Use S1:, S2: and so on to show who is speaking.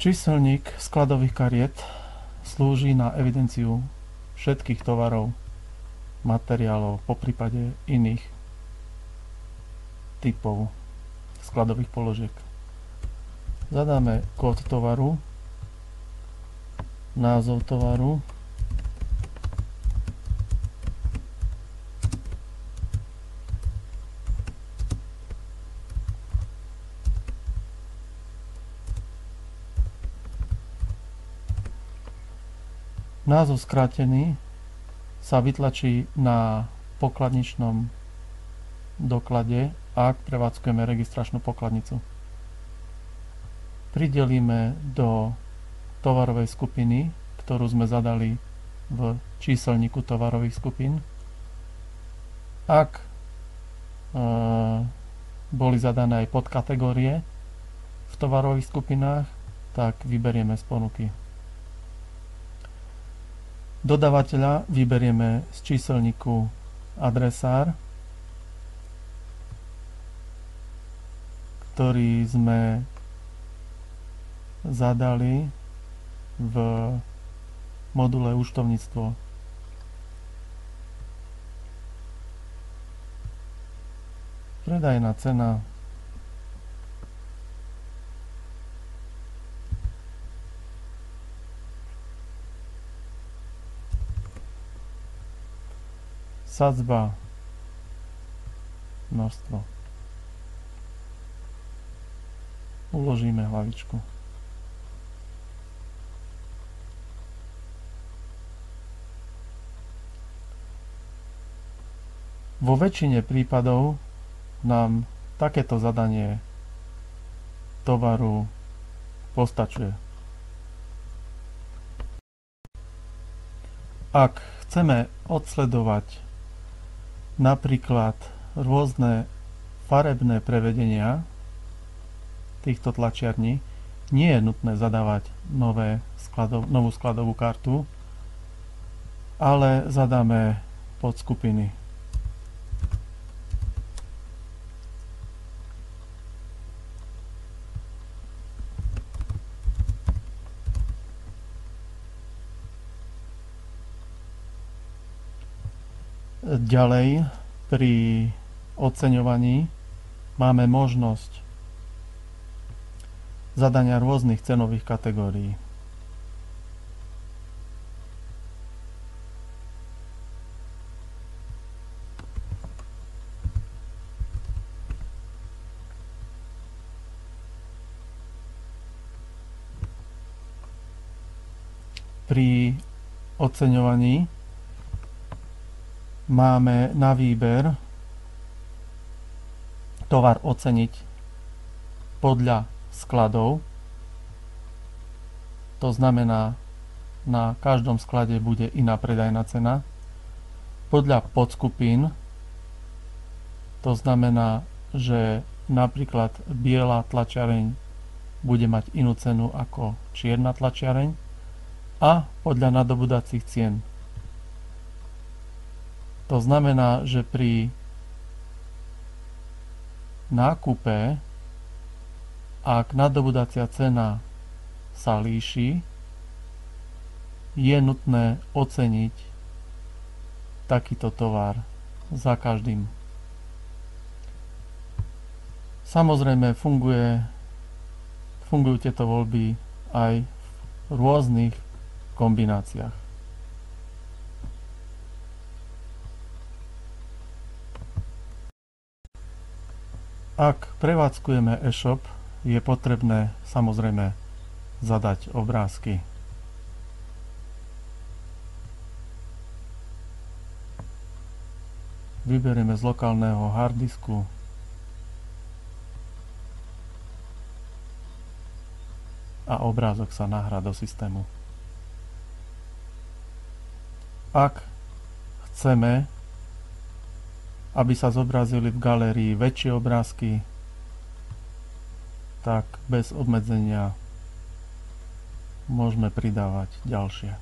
S1: Číselník skladových kariet slúži na evidenciu všetkých tovarov, materiálov, poprípade iných typov skladových položiek. Zadáme kód tovaru, názov tovaru, názov skrátený sa vytlačí na pokladničnom doklade, ak prevádzkujeme registračnú pokladnicu. Pridelíme do tovarovej skupiny, ktorú sme zadali v číselníku tovarových skupín. Ak boli zadané aj podkategórie v tovarových skupinách, tak vyberieme z ponuky. Dodávateľa vyberieme z číselníku adresár, ktorý sme zadali v module účtovníctvo. Predajná cena sadzba, množstvo. Uložíme hlavičku. Vo väčšine prípadov nám takéto zadanie tovaru postačuje. Ak chceme odsledovať napríklad rôzne farebné prevedenia týchto tlačiarní, nie je nutné zadávať novú skladovú kartu, ale zadáme podskupiny. Ďalej, pri oceňovaní máme možnosť zadania rôznych cenových kategórií. Pri oceňovaní máme na výber tovar oceniť podľa skladov. To znamená, na každom sklade bude iná predajná cena. Podľa podskupín, to znamená, že napríklad biela tlačiareň bude mať inú cenu ako čierna tlačiareň, a podľa nadobudacích cien. To znamená, že pri nákupe, ak nadobudacia cena sa líši, je nutné oceniť takýto tovar za každým. Samozrejme fungujú tieto voľby aj v rôznych kombináciách. Ak prevádzkujeme e-shop, je potrebné samozrejme zadať obrázky. Vyberieme z lokálneho harddisku a obrázok sa nahrá do systému. Ak chceme, aby sa zobrazili v galérii väčšie obrázky, tak bez obmedzenia môžeme pridávať ďalšie.